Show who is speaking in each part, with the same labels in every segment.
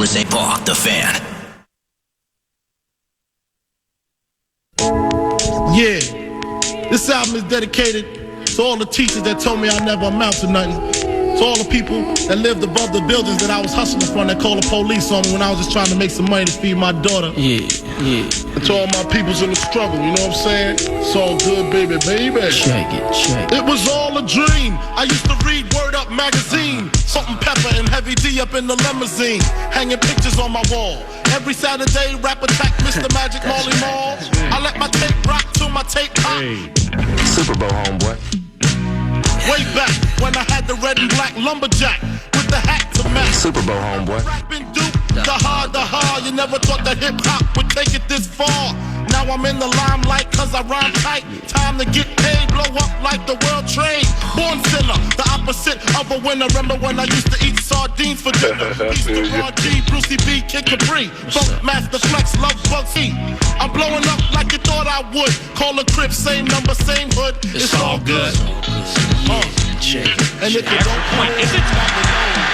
Speaker 1: St. Paul, the Fan.
Speaker 2: Yeah, this album is dedicated to all the teachers that told me I never amount to nothing. To all the people that lived above the buildings that I was hustling from that called the police on me when I was just trying to make some money to feed my daughter.
Speaker 3: Yeah.
Speaker 2: And to all my peoples in the struggle, you know what I'm saying? It's all good, baby.
Speaker 3: Check it.
Speaker 2: It was all a dream. I used to read Word Up magazine. Salt and Pepper and Heavy D up in the limousine. Hanging pictures on my wall. Every Saturday, rap attack Mr. Magic Marley Marl. I let my tape rock till my tape pop.
Speaker 4: Super Bowl, homeboy.
Speaker 2: Way back when I had the red and black lumberjack with the hat to match.
Speaker 4: Super Bowl, homeboy.
Speaker 2: Rapping Duke, the hard. You never thought that hip-hop would take it this far. Now I'm in the limelight cause I rhyme tight. Time to get paid, blow up like the world trade. Born sinner, the opposite of a winner. Remember when I used to eat sardines for dinner? Easter R.G., Brucey B, Kid Capri, Funk Master Flex, Love Bugsy. I'm blowing up like you thought I would. Call a crib, same number, same hood. It's all good. And if you don't
Speaker 5: point, is it?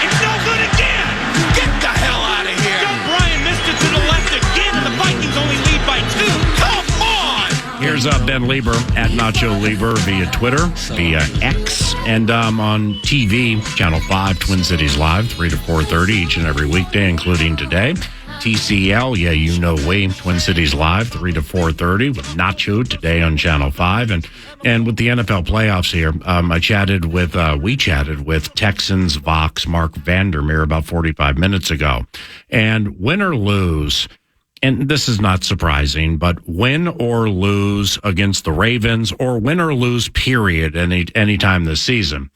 Speaker 5: It's no good again. Get the hell out of here. Joe Bryan missed it to the left again, and the Vikings only lead by 2. Come on.
Speaker 6: Here's Ben Leber at Nacho Leber via Twitter, via X, and on TV, Channel 5, Twin Cities Live, 3 to 4:30 each and every weekday, including today. TCL, yeah, you know we, Twin Cities Live, 3 to 4:30 with Nacho today on Channel 5. And with the NFL playoffs here, we chatted with Texans Vox Mark Vandermeer about 45 minutes ago. And win or lose, and this is not surprising, but win or lose against the Ravens or win or lose, period, any time this season,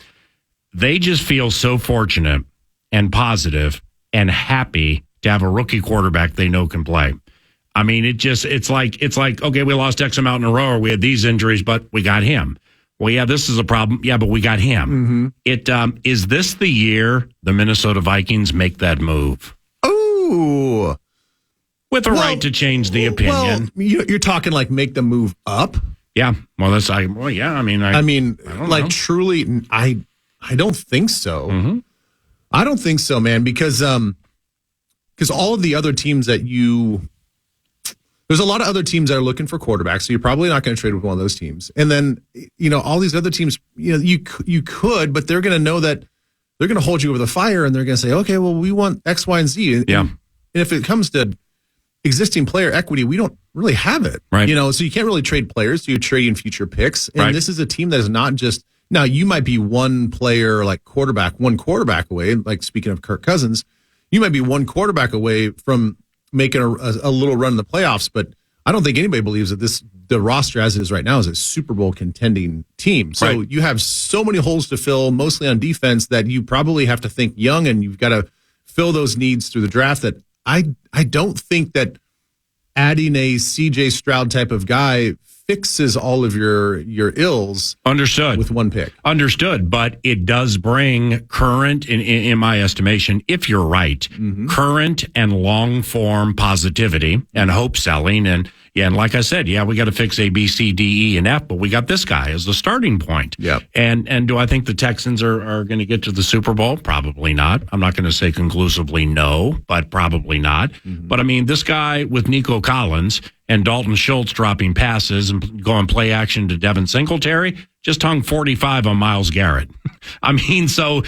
Speaker 6: they just feel so fortunate and positive and happy to have a rookie quarterback they know can play. I mean, it's like, okay, we lost X amount in a row, or we had these injuries, but we got him. Well, yeah, this is a problem. Yeah, but we got him. Mm-hmm. Is this the year the Minnesota Vikings make that move?
Speaker 7: Ooh.
Speaker 6: With a right to change the opinion.
Speaker 7: Well, you're talking like make the move up?
Speaker 6: Yeah. Well, I mean,
Speaker 7: truly, I don't think so.
Speaker 6: Mm-hmm.
Speaker 7: I don't think so, man, because all of the other teams there's a lot of other teams that are looking for quarterbacks, so you're probably not going to trade with one of those teams. And then, all these other teams, you could, but they're going to know that they're going to hold you over the fire, and they're going to say, okay, well, we want X, Y, and Z.
Speaker 6: Yeah.
Speaker 7: And if it comes to existing player equity, we don't really have it.
Speaker 6: Right.
Speaker 7: So you can't really trade players, so you're trading future picks. And This is a team that is not just, now you might be one player, like one quarterback away, like speaking of Kirk Cousins, you might be one quarterback away from making a little run in the playoffs, but I don't think anybody believes that the roster as it is right now is a Super Bowl contending team. So You have so many holes to fill, mostly on defense, that you probably have to think young, and you've got to fill those needs through the draft. That I don't think that adding a CJ Stroud type of guy fixes all of your ills.
Speaker 6: Understood.
Speaker 7: With one pick.
Speaker 6: Understood. But it does bring current, in my estimation, if you're right, current and long form positivity and hope selling. And like I said, we got to fix A, B, C, D, E, and F, but we got this guy as the starting point.
Speaker 7: Yeah.
Speaker 6: And do I think the Texans are going to get to the Super Bowl? Probably not. I'm not going to say conclusively no, but probably not. Mm-hmm. But I mean, this guy with Nico Collins and Dalton Schultz dropping passes and going play action to Devin Singletary just hung 45 on Myles Garrett. I mean, so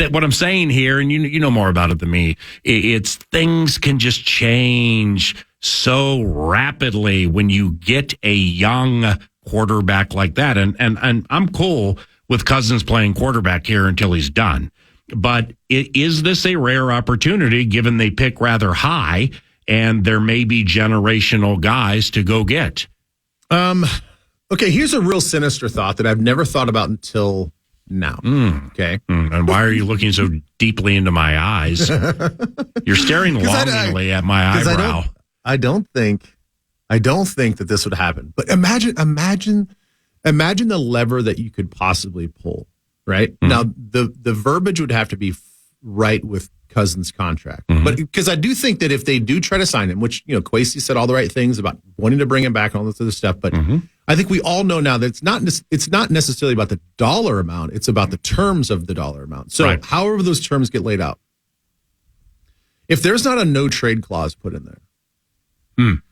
Speaker 6: what I'm saying here, and you know more about it than me, it's things can just change so rapidly when you get a young quarterback like that. And I'm cool with Cousins playing quarterback here until he's done. But is this a rare opportunity given they pick rather high and there may be generational guys to go get?
Speaker 7: Okay, here's a real sinister thought that I've never thought about until now. Okay.
Speaker 6: And why are you looking so deeply into my eyes? You're staring longingly at my eyebrow.
Speaker 7: I don't think that this would happen. But imagine the lever that you could possibly pull, right? Mm-hmm. Now, the verbiage would have to be right with Cousins' contract. Mm-hmm. But because I do think that if they do try to sign him, which, Kwesi said all the right things about wanting to bring him back and all this other stuff, but I think we all know now that it's not necessarily about the dollar amount, it's about the terms of the dollar amount. So however those terms get laid out. if there's not a no trade clause put in there.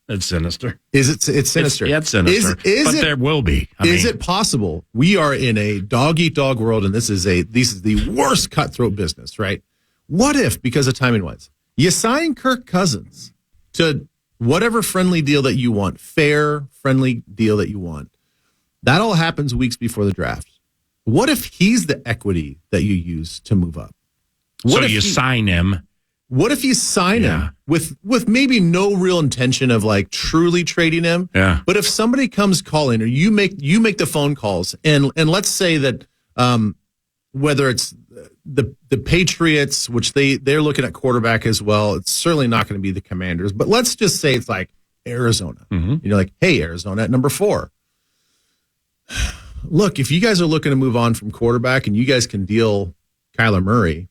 Speaker 6: It's sinister.
Speaker 7: It's sinister.
Speaker 6: It's sinister. But there will be.
Speaker 7: Is it possible we are in a dog eat dog world, and this is the worst cutthroat business, right? What if, because of timing wise, you sign Kirk Cousins to whatever friendly deal that you want, fair, friendly deal that you want? That all happens weeks before the draft. What if he's the equity that you use to move up?
Speaker 6: So you sign him.
Speaker 7: What if you sign him with maybe no real intention of like truly trading him?
Speaker 6: Yeah.
Speaker 7: But if somebody comes calling, or you make the phone calls, and let's say that whether it's the Patriots, which they're looking at quarterback as well, it's certainly not going to be the Commanders. But let's just say it's like Arizona.
Speaker 6: Mm-hmm.
Speaker 7: You're like, hey, Arizona at number 4. Look, if you guys are looking to move on from quarterback and you guys can deal Kyler Murray,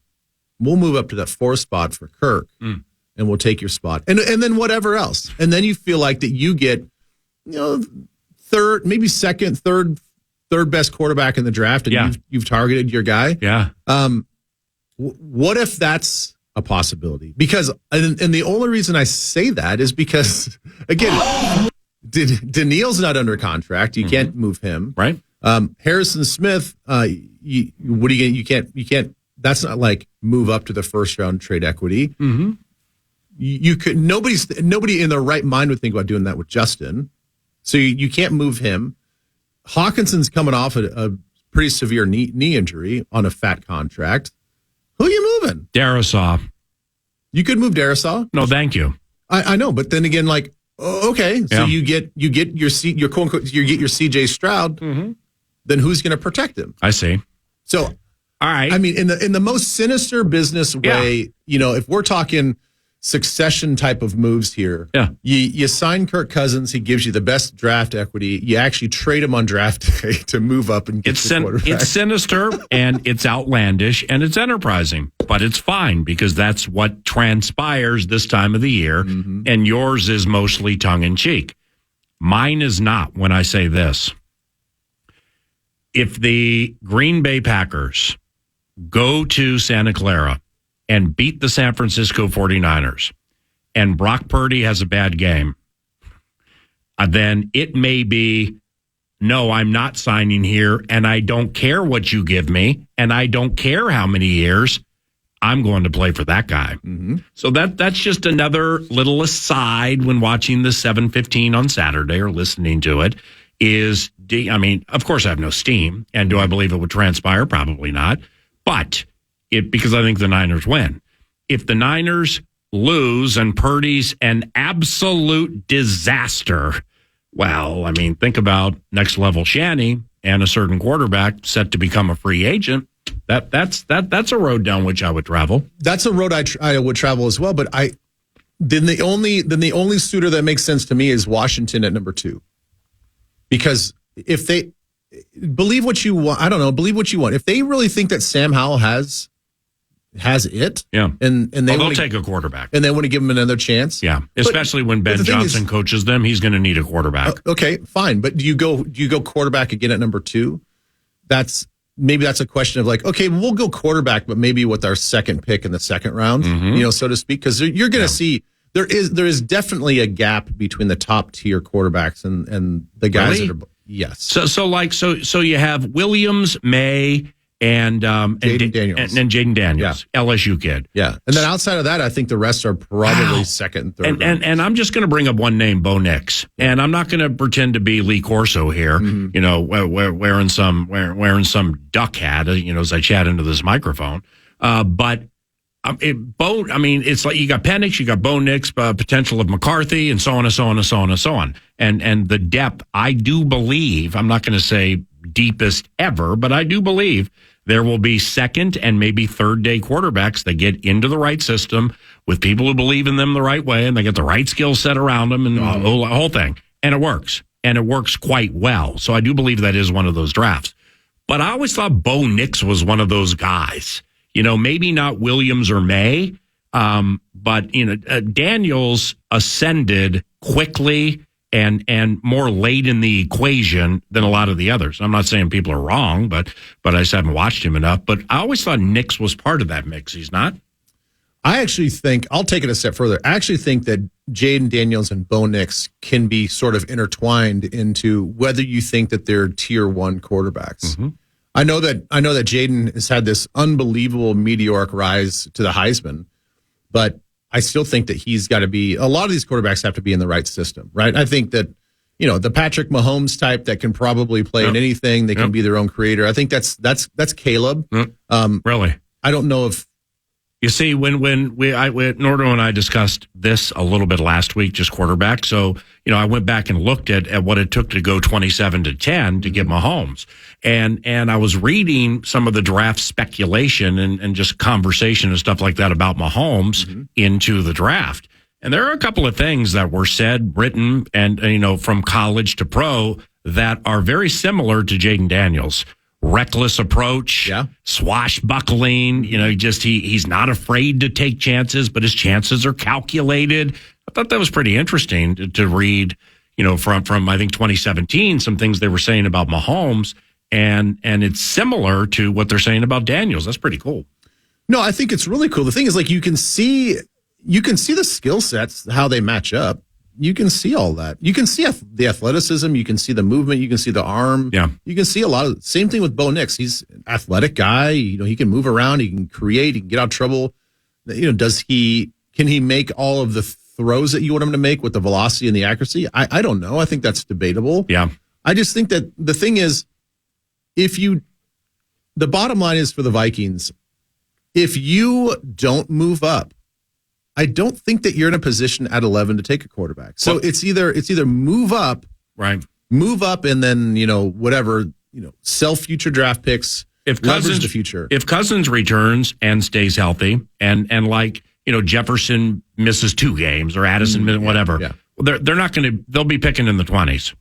Speaker 7: we'll move up to that 4th spot for Kirk, and we'll take your spot, and then whatever else, and then you feel like that you get, third, maybe second, third best quarterback in the draft, and you've targeted your guy.
Speaker 6: Yeah.
Speaker 7: What if that's a possibility? Because and the only reason I say that is because again, Daniil's not under contract. You can't move him,
Speaker 6: right?
Speaker 7: Harrison Smith, what are you gonna, you can't. That's not like move up to the 1st round trade equity. Mm-hmm. You could nobody in their right mind would think about doing that with Justin. So you can't move him. Hawkinson's coming off a pretty severe knee injury on a fat contract. Who are you moving?
Speaker 6: Darisaw.
Speaker 7: You could move Darisaw.
Speaker 6: No, thank you.
Speaker 7: I know, but then again, like, okay, so you get your quote unquote, you get your CJ Stroud. Mm-hmm. Then who's going to protect him?
Speaker 6: I see.
Speaker 7: So.
Speaker 6: All right.
Speaker 7: I mean, in the most sinister business way, if we're talking succession type of moves here, you sign Kirk Cousins, he gives you the best draft equity. You actually trade him on draft day to move up and get the quarterback.
Speaker 6: It's sinister and it's outlandish and it's enterprising, but it's fine because that's what transpires this time of the year, and yours is mostly tongue in cheek. Mine is not when I say this. If the Green Bay Packers go to Santa Clara and beat the San Francisco 49ers, and Brock Purdy has a bad game, then it may be, no, I'm not signing here, and I don't care what you give me, and I don't care how many years, I'm going to play for that guy. Mm-hmm. So that's just another little aside when watching the 7:15 on Saturday or listening to it. Of course I have no steam, and do I believe it would transpire? Probably not. But because I think the Niners win. If the Niners lose and Purdy's an absolute disaster, well, think about next level Shanny and a certain quarterback set to become a free agent. That's a road down which I would travel.
Speaker 7: That's a road I would travel as well. But the only suitor that makes sense to me is Washington at number 2, because if they believe what you want, believe what you want. If they really think that Sam Howell has it, and
Speaker 6: they'll take a quarterback,
Speaker 7: and they want to give him another chance,
Speaker 6: especially when Ben Johnson coaches them, he's going to need a quarterback.
Speaker 7: Okay, fine, but do you go quarterback again at number 2? That's a question of like, okay, we'll go quarterback, but maybe with our second pick in the second round, so to speak, because you're going to see. There is definitely a gap between the top tier quarterbacks and the guys that are yes.
Speaker 6: So you have Williams, May, and
Speaker 7: Jaden Daniels,
Speaker 6: and Jaden Daniels, LSU kid.
Speaker 7: Yeah, and then outside of that, I think the rest are probably second and third.
Speaker 6: And I'm just going to bring up one name, Bo Nix, and I'm not going to pretend to be Lee Corso here. Wearing some duck hat, as I chat into this microphone, but. It's like you got Penix, you got Bo Nix, potential of McCarthy, and so on and so on and so on and so on. And the depth, I do believe, I'm not going to say deepest ever, but I do believe there will be second and maybe third day quarterbacks that get into the right system with people who believe in them the right way, and they get the right skill set around them and the whole thing. And it works. And it works quite well. So I do believe that is one of those drafts. But I always thought Bo Nix was one of those guys. Maybe not Williams or May, but Daniels ascended quickly and more late in the equation than a lot of the others. I'm not saying people are wrong, but I just haven't watched him enough. But I always thought Nix was part of that mix. He's not.
Speaker 7: I actually think, I'll take it a step further. I actually think that Jaden Daniels and Bo Nix can be sort of intertwined into whether you think that they're tier 1 quarterbacks.
Speaker 6: Mm-hmm.
Speaker 7: I know that Jaden has had this unbelievable meteoric rise to the Heisman, but I still think that he's got to be, a lot of these quarterbacks have to be in the right system, right? I think that, the Patrick Mahomes type that can probably play in anything, they can be their own creator. I think that's Caleb.
Speaker 6: Really?
Speaker 7: I don't know if,
Speaker 6: you see, when Nordo and I discussed this a little bit last week, just quarterback. So, I went back and looked at what it took to go 27-10 to get Mahomes. And I was reading some of the draft speculation and just conversation and stuff like that about Mahomes into the draft. And there are a couple of things that were said, written, and, from college to pro that are very similar to Jaden Daniels. Reckless approach, swashbuckling, he's not afraid to take chances, but his chances are calculated. I thought that was pretty interesting to read, from I think 2017, some things they were saying about Mahomes, and it's similar to what they're saying about Daniels. That's pretty cool.
Speaker 7: No, I think it's really cool. The thing is, like, you can see the skill sets, how they match up. You can see all that. You can see the athleticism. You can see the movement. You can see the arm.
Speaker 6: Yeah.
Speaker 7: You can see a lot of, same thing with Bo Nix. He's an athletic guy. He can move around. He can create. He can get out of trouble. Can he make all of the throws that you want him to make with the velocity and the accuracy? I don't know. I think that's debatable.
Speaker 6: Yeah.
Speaker 7: I just think that the thing is, the bottom line is for the Vikings, if you don't move up, I don't think that you're in a position at 11 to take a quarterback. So it's either move up,
Speaker 6: right?
Speaker 7: Move up, and then sell future draft picks.
Speaker 6: If
Speaker 7: leverage the future.
Speaker 6: If Cousins returns and stays healthy, and Jefferson misses 2 games or Addison whatever, they're not going to. They'll be picking in the 20s.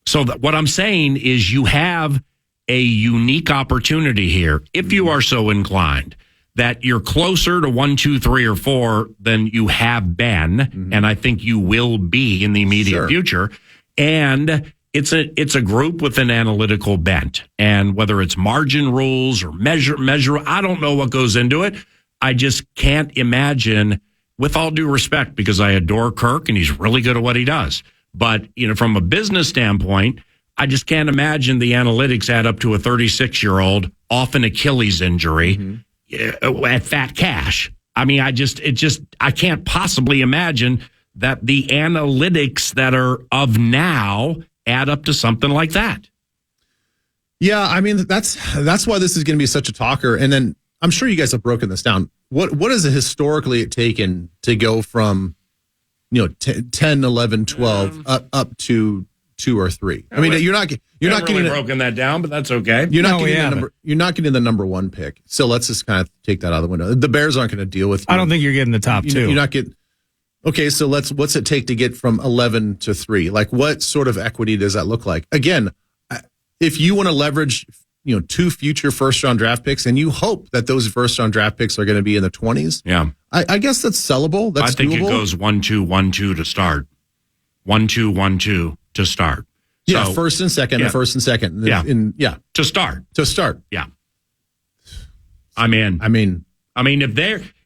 Speaker 6: So what I'm saying is, you have a unique opportunity here if you are so inclined, that you're closer to 1, 2, 3, or 4 than you have been, and I think you will be in the immediate future. And it's a group with an analytical bent, and whether it's margin rules or measure, I don't know what goes into it. I just can't imagine, with all due respect, because I adore Kirk and he's really good at what he does. But from a business standpoint, I just can't imagine the analytics add up to a 36-year-old off an Achilles injury. At fat cash. I mean, I can't possibly imagine that the analytics that are of now add up to something like that.
Speaker 7: Yeah, I mean, that's why this is going to be such a talker. And then I'm sure you guys have broken this down. What is it historically taken to go from 10, 11, 12 up to 2 or 3? I mean, you're not
Speaker 6: really getting broken that down, but that's okay.
Speaker 7: You're not getting the number 1 pick. So let's just kind of take that out of the window. The Bears aren't going to deal with you.
Speaker 1: I don't think you're getting the top 2.
Speaker 7: You're not getting. Okay, so what's it take to get from 11 to 3? Like, what sort of equity does that look like? Again, if you want to leverage, 2 future first-round draft picks, and you hope that those first-round draft picks are going to be in the 20s.
Speaker 6: Yeah,
Speaker 7: I guess that's sellable. That's
Speaker 6: I think
Speaker 7: doable.
Speaker 6: It goes 1, 2, 1, 2 to start. 1, 2, 1, 2 to start.
Speaker 7: Yeah,
Speaker 6: so,
Speaker 7: first and second, and first and second.
Speaker 6: To start.
Speaker 7: Yeah.
Speaker 6: I'm in. I mean,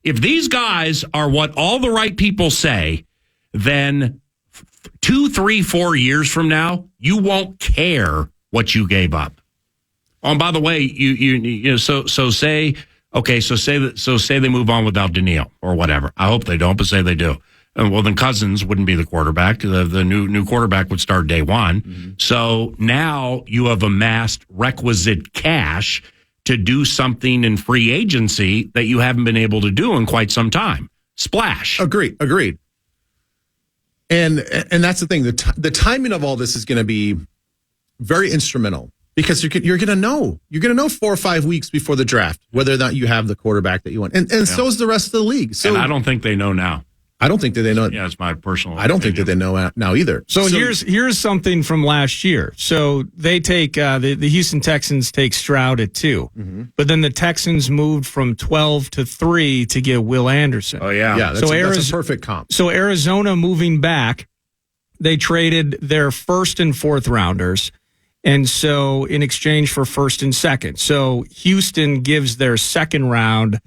Speaker 6: if these guys are what all the right people say, then 2, 3, 4 years from now, you won't care what you gave up. Oh, and by the way, say they move on without Daniil or whatever. I hope they don't, but say they do. Well, then Cousins wouldn't be the quarterback. The new quarterback would start day 1. Mm-hmm. So now you have amassed requisite cash to do something in free agency that you haven't been able to do in quite some time. Splash.
Speaker 7: Agreed. And that's the thing. The timing of all this is going to be very instrumental, because you're going to know. You're going to know 4 or 5 weeks before the draft whether or not you have the quarterback that you want. And so is the rest of the league. So,
Speaker 6: and I don't think they know now.
Speaker 7: I don't think that they know.
Speaker 6: Yeah, it's my personal.
Speaker 7: I don't think that they know now either.
Speaker 1: So here's something from last year. So they take the Houston Texans take Stroud at 2, but then the Texans moved from 12 to 3 to get Will Anderson.
Speaker 6: Oh yeah,
Speaker 7: that's a perfect comp.
Speaker 1: So Arizona moving back, they traded their 1st and 4th rounders, and so in exchange for 1st and 2nd. So Houston gives their 2nd round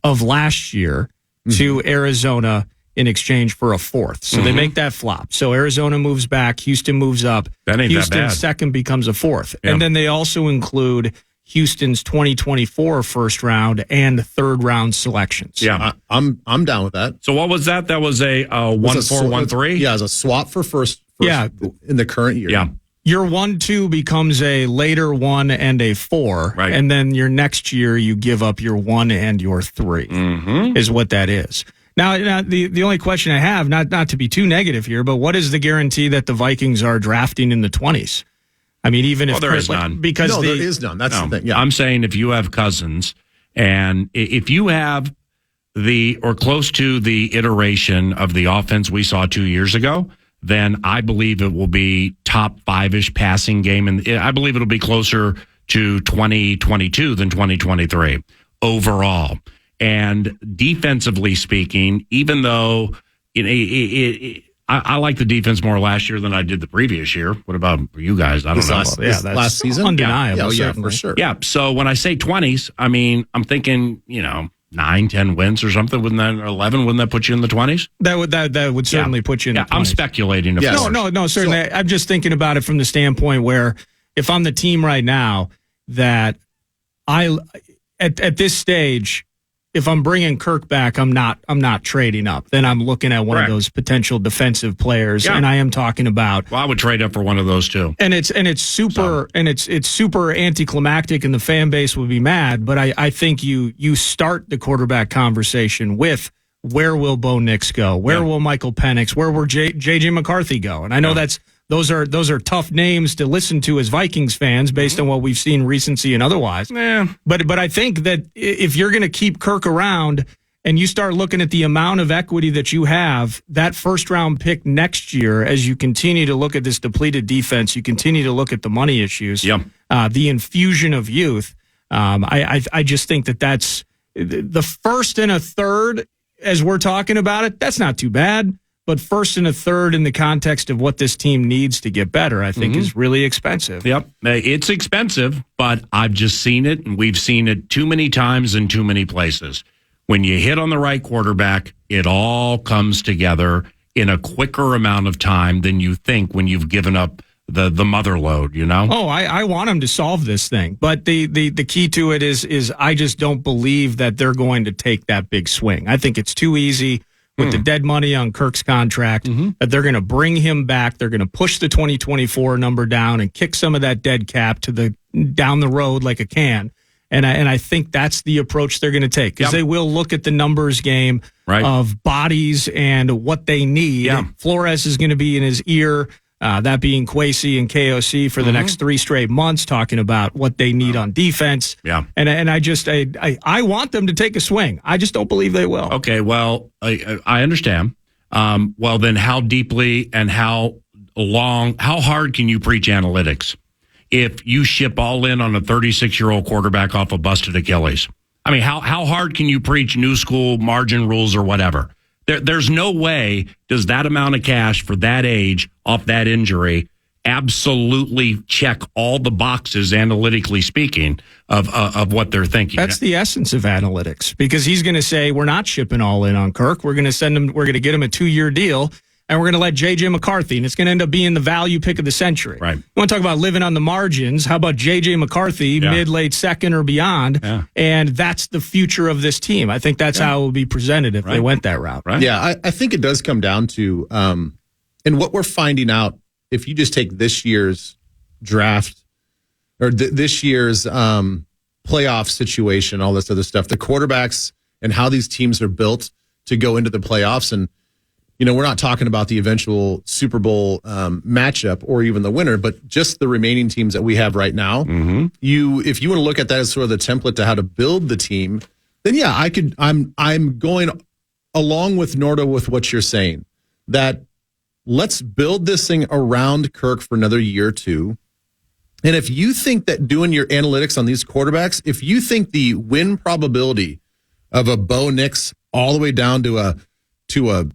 Speaker 1: of last year to Arizona in exchange for a fourth. So they make that flop. So Arizona moves back, Houston moves up.
Speaker 6: That ain't that
Speaker 1: Houston's
Speaker 6: bad.
Speaker 1: second becomes a fourth.
Speaker 6: Yeah.
Speaker 1: And then they also include Houston's 2024 first round and third round selections.
Speaker 6: Yeah.
Speaker 7: I'm down with that.
Speaker 6: So what was that? That was a 1-4-1-3?
Speaker 7: Yeah, as a swap for first
Speaker 1: Yeah.
Speaker 7: in the current year.
Speaker 6: Yeah.
Speaker 1: Your 1-2 becomes a later 1 and a 4.
Speaker 6: Right.
Speaker 1: And then your next year, you give up your 1 and your 3, is what that is. Now the only question I have, not to be too negative here, but what is the guarantee that the Vikings are drafting in the 20s? I mean, even if
Speaker 6: there is none.
Speaker 1: Because
Speaker 7: No, there is none. That's the thing. Yeah.
Speaker 6: I'm saying if you have Cousins and if you have or close to the iteration of the offense we saw 2 years ago, then I believe it will be top 5-ish passing game. And I believe it'll be closer to 2022 than 2023 overall. And defensively speaking, even though I like the defense more last year than I did the previous year. What about you guys? I don't know.
Speaker 1: that's
Speaker 7: last season?
Speaker 1: undeniable.
Speaker 7: Yeah,
Speaker 1: certainly.
Speaker 7: for sure.
Speaker 6: Yeah. So when I say 20s, I mean, I'm thinking, 9, 10 wins or something. Wouldn't that, or 11? Wouldn't that put you in the 20s?
Speaker 1: That would certainly put you in the 20s.
Speaker 6: I'm speculating.
Speaker 7: Yes.
Speaker 1: No, certainly. I'm just thinking about it from the standpoint where if I'm the team right now, that at this stage, if I'm bringing Kirk back, I'm not trading up. Then I'm looking at one of those potential defensive players, and I am talking about.
Speaker 6: Well, I would trade up for one of those too.
Speaker 1: And it's super anticlimactic, and the fan base would be mad. But I think you start the quarterback conversation with where will Bo Nix go? Where will Michael Penix? Where will J.J. McCarthy go? And I know those are tough names to listen to as Vikings fans based on what we've seen recency and otherwise. But I think that if you're going to keep Kirk around and you start looking at the amount of equity that you have, that first round pick next year, as you continue to look at this depleted defense, you continue to look at the money issues, the infusion of youth. I just think that's the first and a third as we're talking about it. That's not too bad. But first and a third in the context of what this team needs to get better, I think is really expensive.
Speaker 6: Yep. It's expensive, but I've just seen it, and we've seen it too many times in too many places. When you hit on the right quarterback, it all comes together in a quicker amount of time than you think when you've given up the mother load, Oh,
Speaker 1: I want them to solve this thing. But the key to it is I just don't believe that they're going to take that big swing. I think it's too easy with the dead money on Kirk's contract, that they're going to bring him back. They're going to push the 2024 number down and kick some of that dead cap down the road like a can. And I think that's the approach they're going to take, because they will look at the numbers game of bodies and what they need. Flores is going to be in his ear, that being Kwesi and KOC for the next 3 straight months, talking about what they need on defense. And I want them to take a swing. I just don't believe they will.
Speaker 6: Okay, well, I understand. Well, then how deeply and how hard can you preach analytics if you ship all in on a 36-year-old quarterback off a busted Achilles? I mean, how hard can you preach new school margin rules or whatever? There's no way does that amount of cash for that age off that injury absolutely check all the boxes, analytically speaking, of what they're thinking.
Speaker 1: That's the essence of analytics, because he's going to say, we're not shipping all in on Kirk. We're going to get him a 2-year deal, and we're going to let J.J. McCarthy, and it's going to end up being the value pick of the century.
Speaker 6: Right.
Speaker 1: You want to talk about living on the margins? How about J.J. McCarthy, mid-late second or beyond? And that's the future of this team. I think that's how it would be presented if they went that route.
Speaker 6: Right.
Speaker 7: Yeah, I think it does come down to, and what we're finding out, if you just take this year's draft or this year's playoff situation, all this other stuff, the quarterbacks and how these teams are built to go into the playoffs. And, we're not talking about the eventual Super Bowl matchup or even the winner, but just the remaining teams that we have right now. If you want to look at that as sort of the template to how to build the team, then I'm going along with Nordo with what you're saying, that let's build this thing around Kirk for another year or two. And if you think that doing your analytics on these quarterbacks, if you think the win probability of a Bo Nix all the way down to a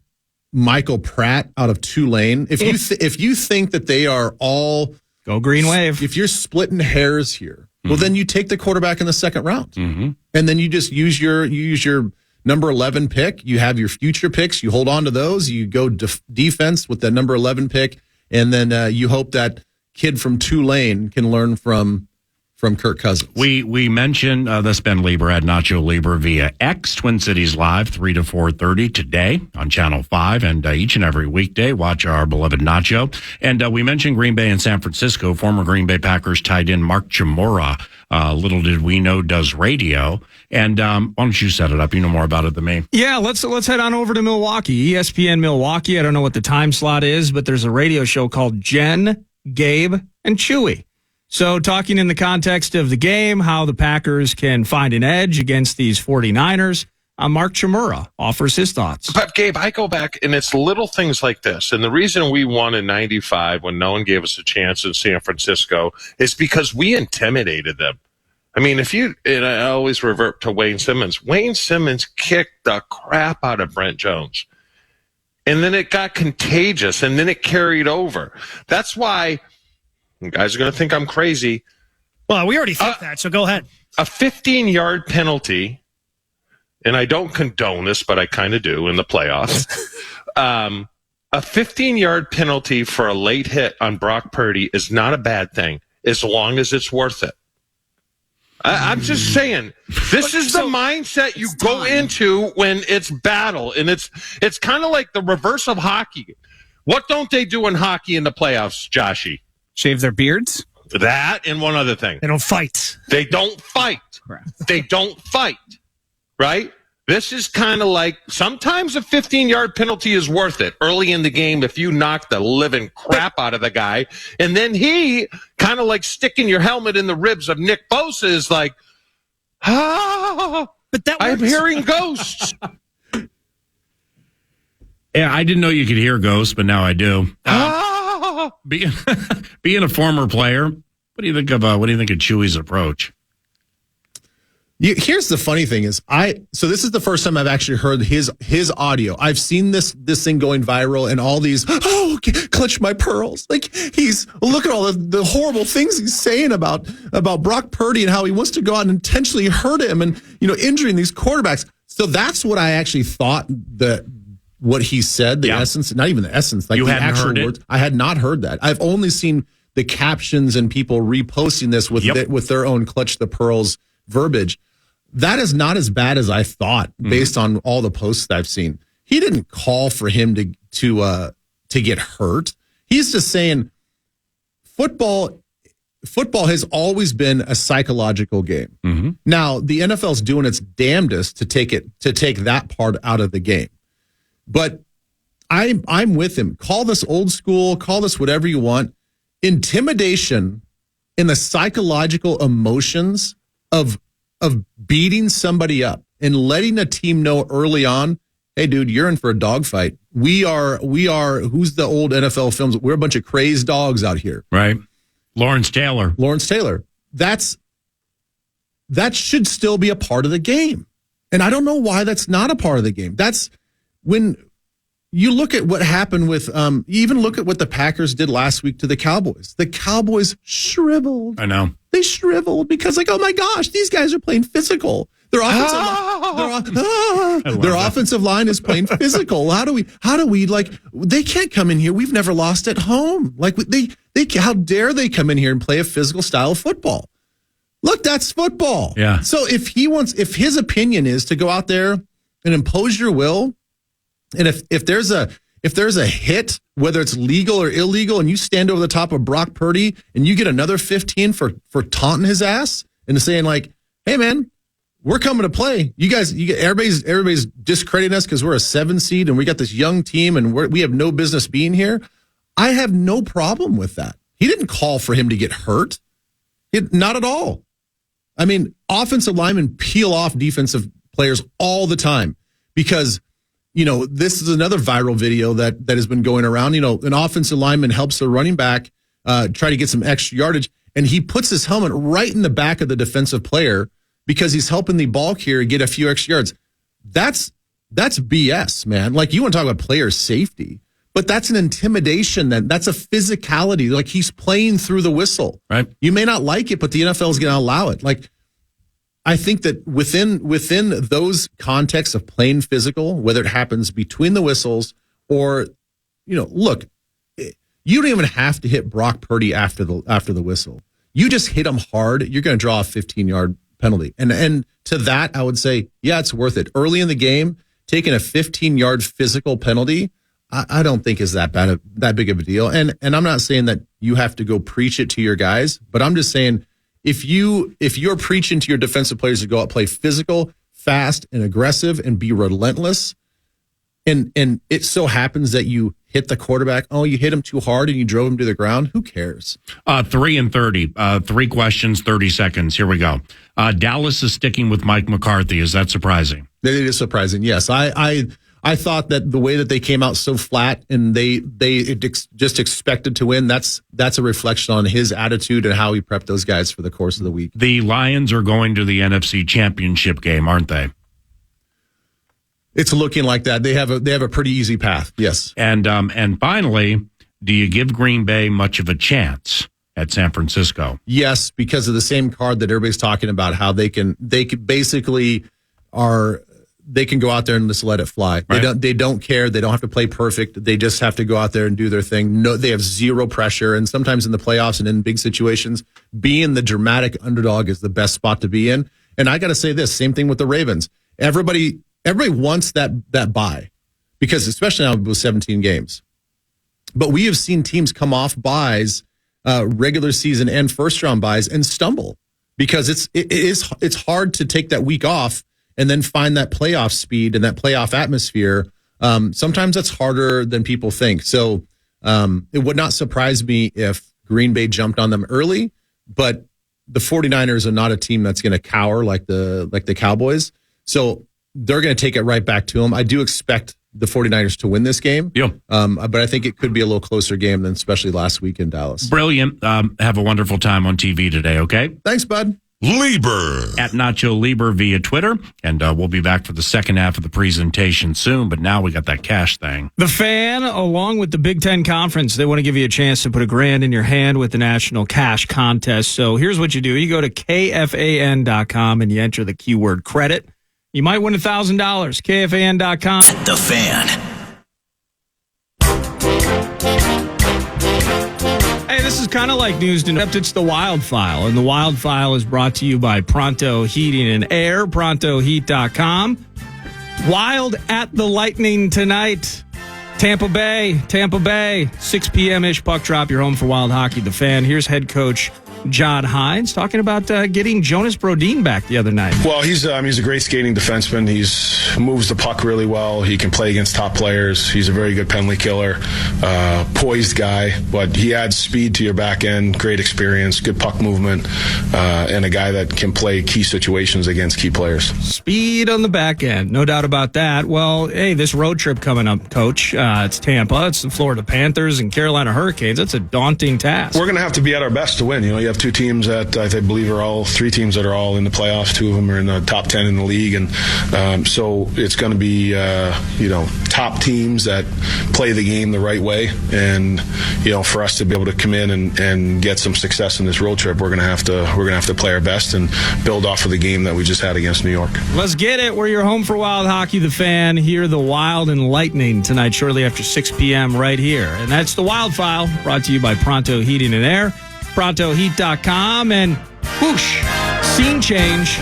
Speaker 7: Michael Pratt out of Tulane, if you think that they are all
Speaker 1: Go Green Wave.
Speaker 7: If you're splitting hairs here, well, then you take the quarterback in the second round.
Speaker 6: Mm-hmm.
Speaker 7: And then you just use your number 11 pick. You have your future picks. You hold on to those. You go defense with that number 11 pick. And then you hope that kid from Tulane can learn from Kirk Cousins.
Speaker 6: We mentioned this Ben Leber at Nacho Leber via X, Twin Cities Live, 3 to 4:30 today on Channel 5. And each and every weekday, watch our beloved Nacho. And we mentioned Green Bay and San Francisco. Former Green Bay Packers tight end Mark Chmura, little did we know, does radio. And why don't you set it up? You know more about it than me.
Speaker 1: Yeah, let's head on over to Milwaukee, ESPN Milwaukee. I don't know what the time slot is, but there's a radio show called Jen, Gabe, and Chewy. So talking in the context of the game, how the Packers can find an edge against these 49ers, Mark Chmura offers his thoughts.
Speaker 8: But, Gabe, I go back, and it's little things like this. And the reason we won in 95 when no one gave us a chance in San Francisco is because we intimidated them. I mean, and I always revert to Wayne Simmons. Wayne Simmons kicked the crap out of Brent Jones. And then it got contagious, and then it carried over. That's why, you guys are going to think I'm crazy.
Speaker 9: Well, we already think that, so go ahead.
Speaker 8: A 15-yard penalty, and I don't condone this, but I kind of do in the playoffs. A 15-yard penalty for a late hit on Brock Purdy is not a bad thing, as long as it's worth it. I'm just saying, this is the mindset you go into when it's battle, and it's kind of like the reverse of hockey. What don't they do in hockey in the playoffs, Joshy?
Speaker 9: Shave their beards?
Speaker 8: That and one other thing.
Speaker 9: They don't fight.
Speaker 8: They don't fight.
Speaker 9: Correct.
Speaker 8: They don't fight, right? This is kind of like sometimes a 15-yard penalty is worth it early in the game if you knock the living crap out of the guy. And then he kind of like sticking your helmet in the ribs of Nick Bosa is like,
Speaker 9: but that
Speaker 8: I'm hearing ghosts.
Speaker 6: Yeah, I didn't know you could hear ghosts, but now I do. Being a former player, what do you think of Chewy's approach?
Speaker 7: Here's the funny thing is so this is the first time I've actually heard his audio. I've seen this thing going viral and all these, clutch my pearls. Like look at all the horrible things he's saying about Brock Purdy and how he wants to go out and intentionally hurt him and, injuring these quarterbacks. So that's what I actually thought what he said, the essence, not even the essence, like
Speaker 6: you
Speaker 7: the
Speaker 6: hadn't
Speaker 7: actual
Speaker 6: heard
Speaker 7: words. I had not heard that. I've only seen the captions and people reposting this with their own clutch the pearls verbiage. That is not as bad as I thought based on all the posts that I've seen. He didn't call for him to get hurt. He's just saying football has always been a psychological game. Mm-hmm. Now, the NFL's doing its damnedest to take that part out of the game. But I'm with him. Call this old school, call this whatever you want. Intimidation and the psychological emotions of beating somebody up and letting a team know early on, hey, dude, you're in for a dogfight. We are, who's the old NFL films? We're a bunch of crazed dogs out here.
Speaker 6: Right. Lawrence Taylor. That should still be a part of the game. And I don't know why that's not a part of the game. That's when you look at what happened with, you even look at what the Packers did last week to the Cowboys. The Cowboys shriveled. I know.
Speaker 7: They shriveled because, like, oh my gosh, these guys are playing physical. Their offensive line is playing physical. How do we like? They can't come in here. We've never lost at home. Like they how dare they come in here and play a physical style of football? Look, that's football.
Speaker 6: Yeah.
Speaker 7: So if his opinion is to go out there and impose your will, and if there's a hit, whether it's legal or illegal, and you stand over the top of Brock Purdy and you get another 15 for taunting his ass and saying like, hey man, we're coming to play. Everybody's discrediting us because we're a 7 seed and we got this young team and we have no business being here. I have no problem with that. He didn't call for him to get hurt. Not at all. I mean, offensive linemen peel off defensive players all the time because, this is another viral video that has been going around. An offensive lineman helps the running back try to get some extra yardage, and he puts his helmet right in the back of the defensive player because he's helping the ball carrier get a few extra yards. That's BS, man. Like, you want to talk about player safety. But that's an intimidation. That's a physicality. Like, he's playing through the whistle.
Speaker 6: Right.
Speaker 7: You may not like it, but the NFL is going to allow it. Like, I think that within those contexts of playing physical, whether it happens between the whistles or, look, you don't even have to hit Brock Purdy after the whistle. You just hit him hard, you're going to draw a 15-yard penalty. And to that, I would say, yeah, it's worth it. Early in the game, taking a 15-yard physical penalty, I don't think is that big of a deal. And I'm not saying that you have to go preach it to your guys, but I'm just saying if you're preaching to your defensive players to go out, play physical, fast, and aggressive, and be relentless, and it so happens that you hit the quarterback, you hit him too hard and you drove him to the ground, who cares?
Speaker 6: 3 and 30. 3 questions, 30 seconds. Here we go. Dallas is sticking with Mike McCarthy. Is that surprising?
Speaker 7: It is surprising, yes. I thought that the way that they came out so flat and they just expected to win, that's a reflection on his attitude and how he prepped those guys for the course of the week.
Speaker 6: The Lions are going to the NFC Championship game, aren't they?
Speaker 7: It's looking like that. They have a pretty easy path, yes.
Speaker 6: And finally, do you give Green Bay much of a chance at San Francisco?
Speaker 7: Yes, because of the same card that everybody's talking about, how they can basically they can go out there and just let it fly.
Speaker 6: Right.
Speaker 7: They don't care. They don't have to play perfect. They just have to go out there and do their thing. No, they have zero pressure. And sometimes in the playoffs and in big situations, being the dramatic underdog is the best spot to be in. And I got to say this, same thing with the Ravens. Everybody wants that bye, because especially now with 17 games. But we have seen teams come off byes, regular season and first round byes, and stumble because it's hard to take that week off and then find that playoff speed and that playoff atmosphere. Sometimes that's harder than people think. So it would not surprise me if Green Bay jumped on them early, but the 49ers are not a team that's going to cower like the Cowboys. So they're going to take it right back to them. I do expect the 49ers to win this game.
Speaker 6: Yeah.
Speaker 7: But I think it could be a little closer game than especially last week in Dallas.
Speaker 6: Brilliant. Have a wonderful time on TV today, okay?
Speaker 7: Thanks, bud.
Speaker 10: Leber.
Speaker 6: At Nacho Leber via Twitter. And we'll be back for the second half of the presentation soon. But now we got that cash thing.
Speaker 1: The Fan, along with the Big Ten Conference, they want to give you a chance to put $1,000 in your hand with the National Cash Contest. So here's what you do. You go to KFAN.com and you enter the keyword credit. You might win $1,000. KFAN.com.
Speaker 10: The Fan.
Speaker 1: Hey, this is kind of like news, except it's the Wild File. And the Wild File is brought to you by Pronto Heating and Air, prontoheat.com. Wild at the Lightning tonight. Tampa Bay, 6 p.m.-ish puck drop. You're home for Wild Hockey. The Fan. Here's head coach John Hines talking about getting Jonas Brodin back the other night.
Speaker 11: Well, he's a great skating defenseman. He moves the puck really well. He can play against top players. He's a very good penalty killer, poised guy, but he adds speed to your back end, great experience, good puck movement, and a guy that can play key situations against key players. Speed
Speaker 1: on the back end, no doubt about that. Well, hey, this road trip coming up, Coach, it's Tampa, it's the Florida Panthers and Carolina Hurricanes. That's a daunting task.
Speaker 11: We're going to have to be at our best to win. You have two teams that I believe three teams that are all in the playoffs. Two of them are in the top 10 in the league, and so it's going to be top teams that play the game the right way. And for us to be able to come in and get some success in this road trip, we're going to have to play our best and build off of the game that we just had against New York.
Speaker 1: Let's get it. We're your home for Wild Hockey. The Fan. Hear the Wild and Lightning tonight, shortly after 6 p.m. right here, and that's the Wild File, brought to you by Pronto Heating and Air. ProntoHeat.com, and whoosh, scene change.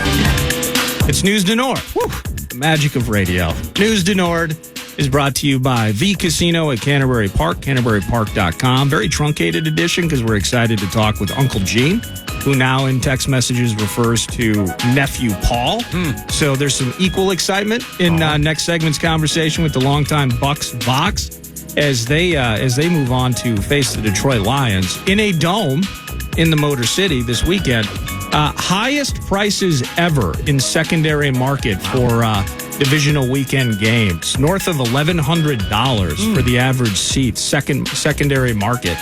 Speaker 1: It's News du Nord. Whew, the magic of radio. News du Nord is brought to you by The Casino at Canterbury Park, CanterburyPark.com. Very truncated edition because we're excited to talk with Uncle Gene, who now in text messages refers to nephew Paul. So there's some equal excitement in next segment's conversation with the longtime Bucs Vox as they move on to face the Detroit Lions in a dome in the Motor City this weekend. Highest prices ever in secondary market for divisional weekend games. North of $1,100 for the average seat, secondary market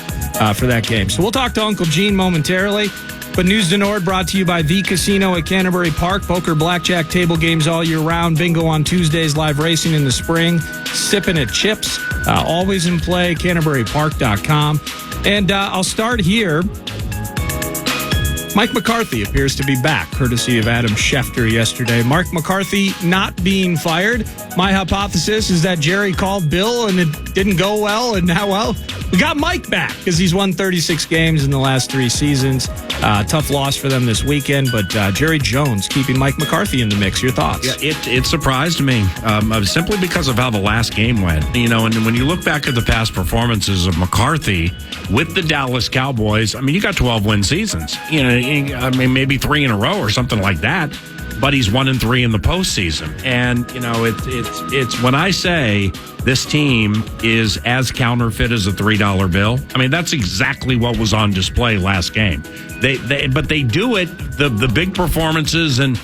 Speaker 1: for that game. So we'll talk to Uncle Gene momentarily. But News du Nord brought to you by The Casino at Canterbury Park. Poker, blackjack, table games all year round. Bingo on Tuesdays, live racing in the spring. Sipping at chips. Always in play, CanterburyPark.com. And I'll start here. Mike McCarthy appears to be back, courtesy of Adam Schefter yesterday. Mark McCarthy not being fired. My hypothesis is that Jerry called Bill and it didn't go well, and now, well, we got Mike back because he's won 36 games in the last 3 seasons. Tough loss for them this weekend, but Jerry Jones keeping Mike McCarthy in the mix. Your thoughts?
Speaker 6: Yeah, it surprised me simply because of how the last game went. And when you look back at the past performances of McCarthy with the Dallas Cowboys, you got 12-win seasons. Maybe 3 in a row or something like that. But he's 1-3 in the postseason. And, it's when I say this team is as counterfeit as a $3 bill, that's exactly what was on display last game. But they do it, the big performances and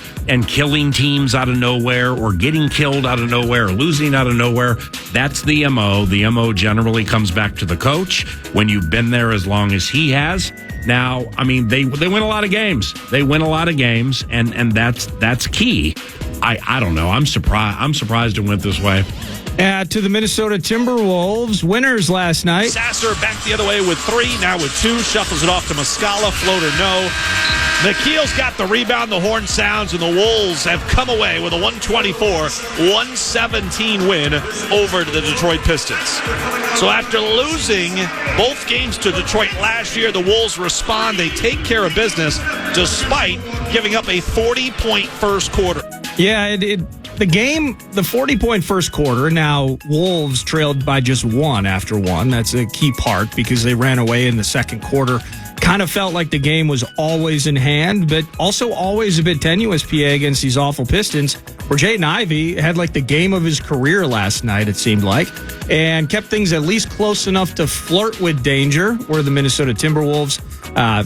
Speaker 6: killing teams out of nowhere or getting killed out of nowhere or losing out of nowhere. That's the MO. The MO generally comes back to the coach when you've been there as long as he has. Now, they win a lot of games. They win a lot of games, and that's key. I don't know. I'm surprised it went this way.
Speaker 1: To the Minnesota Timberwolves, winners last night.
Speaker 10: Sasser back the other way with 3, now with 2. Shuffles it off to Muscala. Floater, no. McKeel's got the rebound. The horn sounds, and the Wolves have come away with a 124-117 win over the Detroit Pistons. So after losing both games to Detroit last year, the Wolves respond. They take care of business despite giving up a 40-point first quarter.
Speaker 1: Yeah, the game, the 40-point first quarter, now Wolves trailed by just 1 after 1. That's a key part because they ran away in the second quarter. Kind of felt like the game was always in hand, but also always a bit tenuous, PA, against these awful Pistons, where Jaden Ivey had like the game of his career last night, it seemed like, and kept things at least close enough to flirt with danger, where the Minnesota Timberwolves,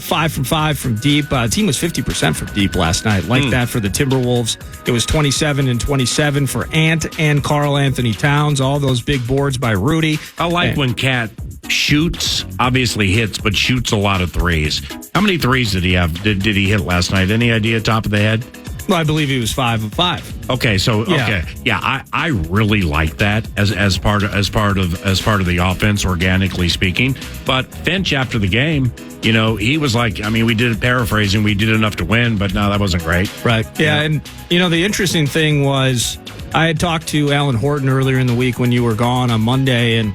Speaker 1: 5 from 5 from deep. The team was 50% from deep last night. Like that for the Timberwolves. It was 27 and 27 for Ant and Karl Anthony Towns. All those big boards by Rudy.
Speaker 6: I like when Cat shoots, obviously hits, but shoots a lot of threes. How many threes did he have? Did he hit last night? Any idea, top of the head?
Speaker 1: Well, I believe he was 5 of 5.
Speaker 6: Okay, so okay, yeah, I really like that as part of the offense, organically speaking. But Finch, after the game, he was like, we did paraphrasing, we did enough to win, but no, that wasn't great.
Speaker 1: Right. Yeah, and the interesting thing was I had talked to Alan Horton earlier in the week when you were gone on Monday, and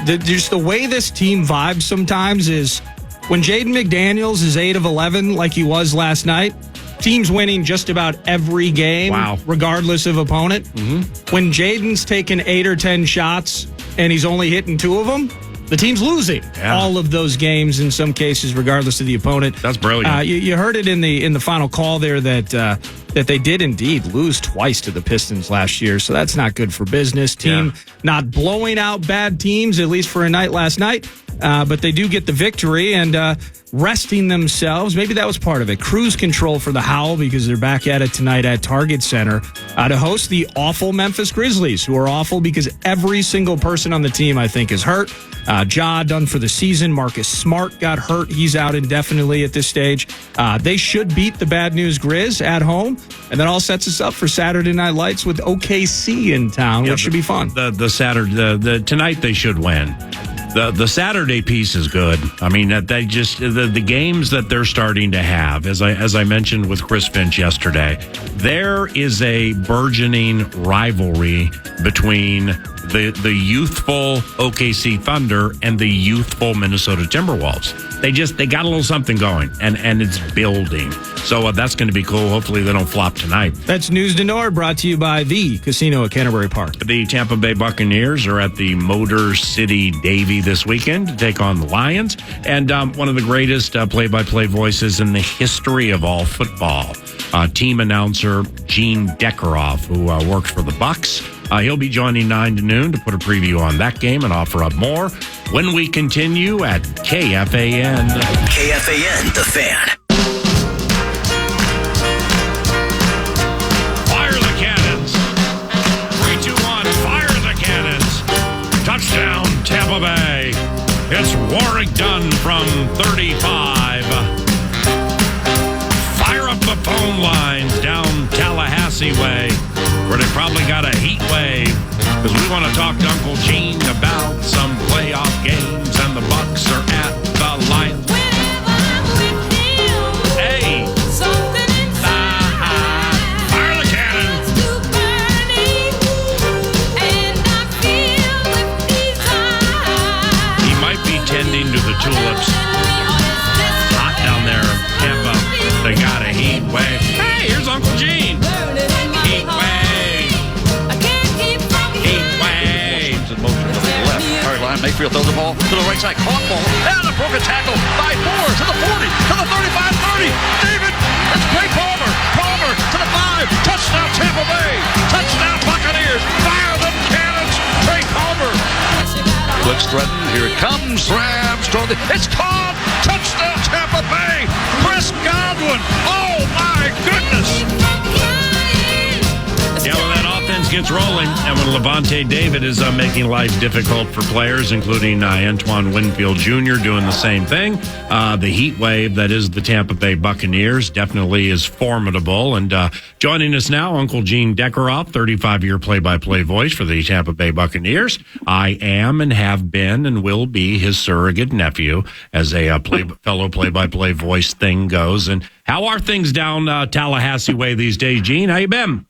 Speaker 1: just the way this team vibes sometimes is when Jaden McDaniels is 8 of 11 like he was last night, team's winning just about every game, regardless of opponent. Mm-hmm. When Jaden's taking 8 or 10 shots and he's only hitting 2 of them, the team's losing all of those games in some cases, regardless of the opponent.
Speaker 6: That's brilliant.
Speaker 1: You heard it in the final call there that they did indeed lose twice to the Pistons last year, so that's not good for business. Team not blowing out bad teams, at least for a night last night, but they do get the victory and resting themselves. Maybe that was part of it. Cruise control for the Howl because they're back at it tonight at Target Center to host the awful Memphis Grizzlies, who are awful because every single person on the team, I think, is hurt. Ja done for the season. Marcus Smart got hurt. He's out indefinitely at this stage. They should beat the Bad News Grizz at home, and that all sets us up for Saturday Night Lights with OKC in town, which should be fun.
Speaker 6: The tonight they should win. The Saturday piece is good. They just the games that they're starting to have, as I mentioned with Chris Finch yesterday, there is a burgeoning rivalry between the youthful OKC Thunder and the youthful Minnesota Timberwolves. They got a little something going, and it's building. So that's going to be cool. Hopefully they don't flop tonight.
Speaker 1: That's News to Nord, brought to you by the Casino at Canterbury Park.
Speaker 6: The Tampa Bay Buccaneers are at the Motor City Davy this weekend to take on the Lions. And one of the greatest play-by-play voices in the history of all football, team announcer Gene Deckerhoff, who works for the Bucs. He'll be joining 9 to noon to put a preview on that game and offer up more when we continue at KFAN.
Speaker 12: KFAN, The Fan.
Speaker 6: Fire the cannons. 3, 2, 1, fire the cannons. Touchdown, Tampa Bay. It's Warwick Dunn from 35. Fire up the phone lines down Tallahassee way, where they probably got a heat wave. because we want to talk to Uncle Gene about some playoff games, and the Bucs are at the line. Hey! Fire the cannon! He might be tending to the tulips. Hot down there in Tampa. They got a heat wave. Hey, here's Uncle Gene. Heat wave. Heat wave.
Speaker 13: In motion to the left. Hard line. Mayfield throws the ball to the right side. Caught ball. And a broken tackle by 4 to the 40 to the 35-30. David. It's Trey Palmer. Palmer to the 5. Touchdown Tampa Bay. Touchdown Buccaneers. Fire them cannons. Trey Palmer. Looks threatened. Here it comes. Rams throw the. It's caught. Touchdown Tampa Bay. Chris Godwin. Oh my goodness.
Speaker 6: Yeah, when that offense gets rolling, and when Levante David is making life difficult for players, including Antoine Winfield Jr. doing the same thing, the heat wave that is the Tampa Bay Buccaneers definitely is formidable. And joining us now, Uncle Gene Deckerhoff, 35-year play-by-play voice for the Tampa Bay Buccaneers. I am and have been and will be his surrogate nephew, as a fellow play-by-play voice thing goes. And how are things down Tallahassee way these days, Gene? How you been?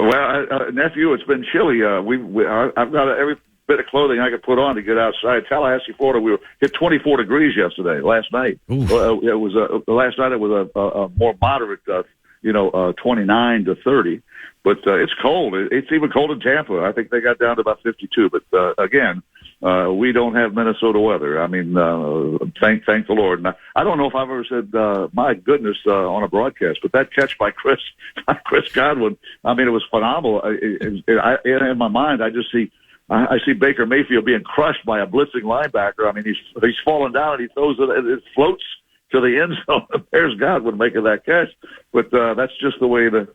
Speaker 14: Well, nephew, it's been chilly. I've got every bit of clothing I could put on to get outside. Tallahassee, Florida, we hit 24 degrees last night. It was last night. It was a more moderate, 29 to 30. But it's cold. It's even cold in Tampa. I think they got down to about 52. But again, we don't have Minnesota weather. I mean, thank the Lord. And I don't know if I've ever said, my goodness, on a broadcast, but that catch by Chris Godwin, I mean, it was phenomenal. In my mind, I see Baker Mayfield being crushed by a blitzing linebacker. I mean, he's falling down and he throws it, and it floats to the end zone. There's Godwin making that catch. But that's just the way the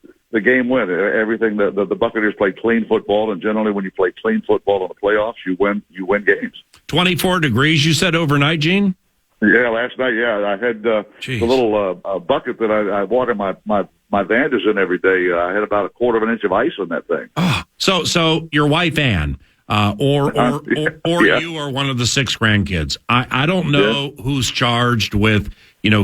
Speaker 14: game went. Everything the Buccaneers played clean football, and generally when you play clean football in the playoffs, you win games. 24 degrees, you said overnight, Gene? Yeah, last night. Yeah, I had the little bucket that I water my Vandas in every day. I had about a quarter of an inch of ice on that thing. Oh, so your wife Ann, or yeah.
Speaker 6: you are one of the 6 grandkids. I don't know who's charged with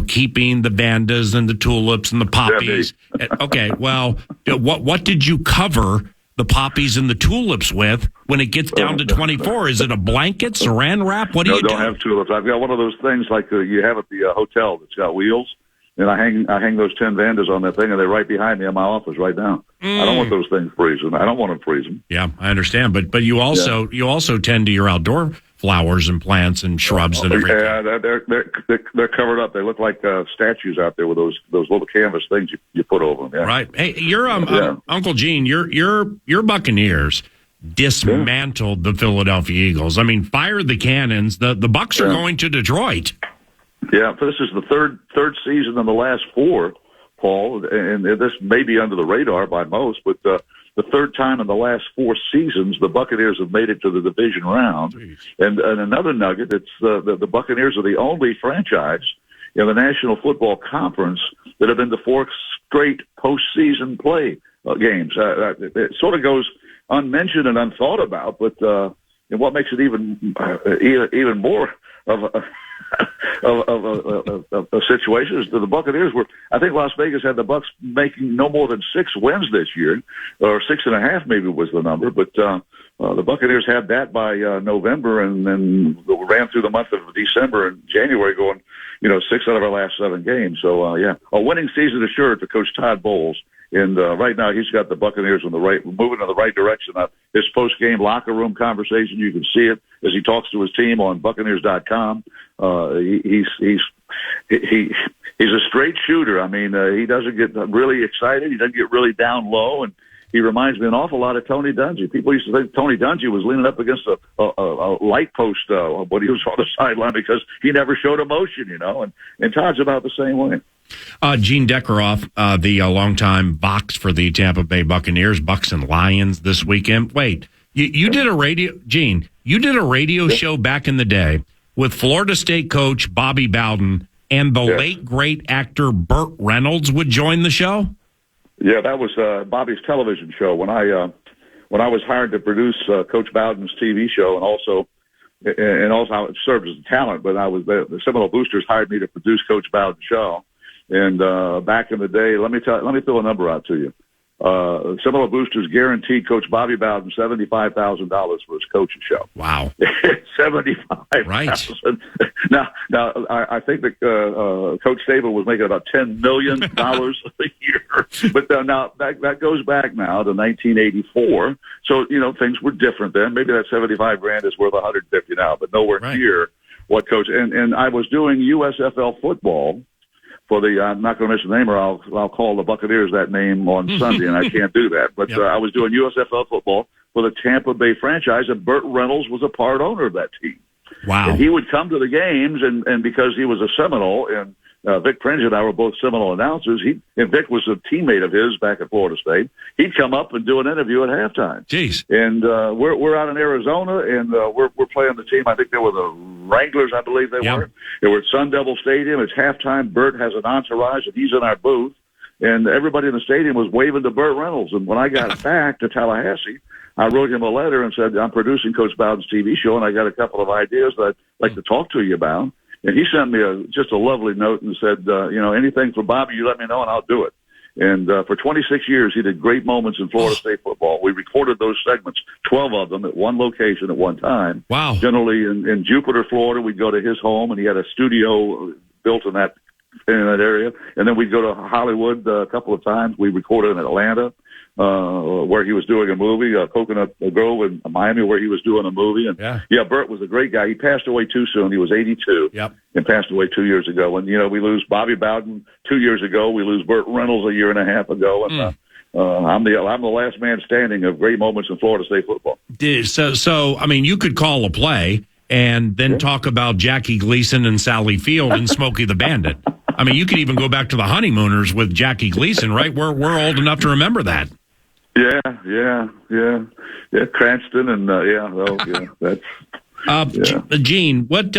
Speaker 6: keeping the Vandas and the tulips and the poppies. Okay, well, what did you cover the poppies and the tulips with when it gets down to 24? Is it a blanket, saran wrap? What do you do? I don't have tulips. I've got one of those things like you have at the hotel that's got wheels, and I hang those 10 Vandas on that thing, and they're right behind me in my office right now. I don't want those things freezing. I don't want them freezing. Yeah, I understand, but you also tend to your outdoor flowers and plants and shrubs and everything. Yeah, they're covered up. They look like statues out there with those little canvas things you put over them. Yeah. Right. Hey, you're Uncle Gene. Your Buccaneers dismantled the Philadelphia Eagles. I mean, fired the cannons. The Bucs are going to Detroit. Yeah, this is the third season in the last 4, Paul, and this may be under the radar by most, but the third time in the last 4 seasons, the Buccaneers have made it to the division round. And another nugget, it's the Buccaneers are the only franchise in the National Football Conference that have been to 4 straight postseason play games. It sort of goes unmentioned and unthought about, but and what makes it even more of a situation is that the Buccaneers were. I think Las Vegas had the Bucs making no more than 6 wins this year, or 6.5 maybe was the number. But the Buccaneers had that by November, and then ran through the month of December and January, going 6 out of our last 7 games. So a winning season assured for Coach Todd Bowles. And right now, he's got the Buccaneers moving in the right direction. His post-game locker room conversation, you can see it as he talks to his team on Buccaneers.com. He's a straight shooter. I mean, he doesn't get really excited. He doesn't get really down low, and he reminds me an awful lot of Tony Dungy. People used to think Tony Dungy was leaning up against a light post when he was on the sideline because he never showed emotion, and Todd's about the same way. Gene Deckerhoff, the longtime Bucs for the Tampa Bay Buccaneers, Bucs and Lions this weekend. Wait, you did a radio, Gene, you did a radio show back in the day with Florida State coach Bobby Bowden, and the late, great actor Burt Reynolds would join the show? Yeah, that was Bobby's television show. When
Speaker 14: when I was hired to produce Coach Bowden's TV show, and also I served as a talent, but the Seminole Boosters hired me to produce Coach Bowden's show. And back in the day, let me throw a number out to you. Seminole Boosters guaranteed Coach Bobby Bowden $75,000 for his coaching show.
Speaker 6: Wow,
Speaker 14: $75,000.
Speaker 6: Right.
Speaker 14: Now, I think that Coach Stable was making about $10 million a year. But now that goes back now to 1984. So things were different then. Maybe that $75,000 is worth $150 now, but nowhere near what Coach. And I was doing USFL football. For the, I'm not going to mention the name, or I'll call the Buccaneers that name on Sunday, and I can't do that. But I was doing USFL football for the Tampa Bay franchise, and Burt Reynolds was a part owner of that team.
Speaker 6: Wow!
Speaker 14: And he would come to the games, and because he was a Seminole, and Vic Pringe and I were both Seminole announcers. And Vic was a teammate of his back at Florida State. He'd come up and do an interview at halftime.
Speaker 6: Jeez!
Speaker 14: And we're out in Arizona, and we're playing the team. I think they were the Wranglers, I believe they were. They were at Sun Devil Stadium. It's halftime. Burt has an entourage, and he's in our booth. And everybody in the stadium was waving to Burt Reynolds. And when I got back to Tallahassee, I wrote him a letter and said, I'm producing Coach Bowden's TV show, and I got a couple of ideas that I'd like to talk to you about. And he sent me just a lovely note and said, anything for Bobby, you let me know, and I'll do it. And for 26 years, he did great moments in Florida State football. We recorded those segments, 12 of them, at one location at one time.
Speaker 6: Wow.
Speaker 14: Generally in Jupiter, Florida, we'd go to his home, and he had a studio built in that area. And then we'd go to Hollywood a couple of times. We recorded in Atlanta, where he was doing a movie, Coconut Grove in Miami, where he was doing a movie. And Burt was a great guy. He passed away too soon. He was 82 and passed away 2 years ago. And, we lose Bobby Bowden 2 years ago. We lose Burt Reynolds a year and a half ago. And I'm the last man standing of great moments in Florida State football.
Speaker 6: So I mean, you could call a play and then talk about Jackie Gleason and Sally Field and Smokey the Bandit. I mean, you could even go back to the Honeymooners with Jackie Gleason, right? We're old enough to remember that.
Speaker 14: Yeah. Cranston and that's.
Speaker 6: Gene, what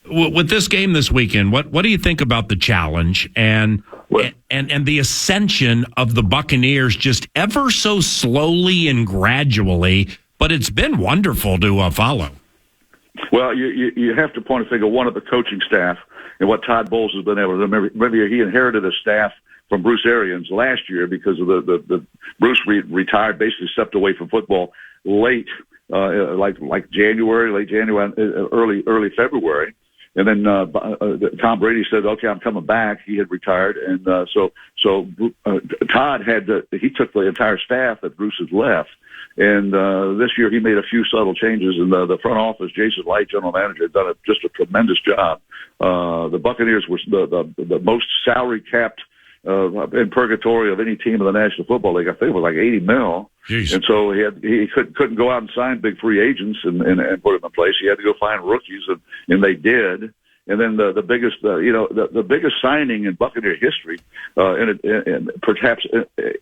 Speaker 6: with this game this weekend? What do you think about the challenge and the ascension of the Buccaneers, just ever so slowly and gradually? But it's been wonderful to follow.
Speaker 14: Well, you have to point a finger one at the coaching staff and what Todd Bowles has been able to do. Remember, he inherited a staff from Bruce Arians last year because of the Bruce retired, basically stepped away from football late, like January, late January, early February. And then Tom Brady said, "Okay, I'm coming back." He had retired, and so Todd he took the entire staff that Bruce had left. And this year he made a few subtle changes in the front office. Jason Light, general manager, had done just a tremendous job. The Buccaneers were the most salary capped in purgatory of any team in the National Football League. I think it was like $80 million.
Speaker 6: Jeez.
Speaker 14: And so he couldn't go out and sign big free agents and put them in place. He had to go find rookies, and they did. And then the biggest, the biggest signing in Buccaneer history, and perhaps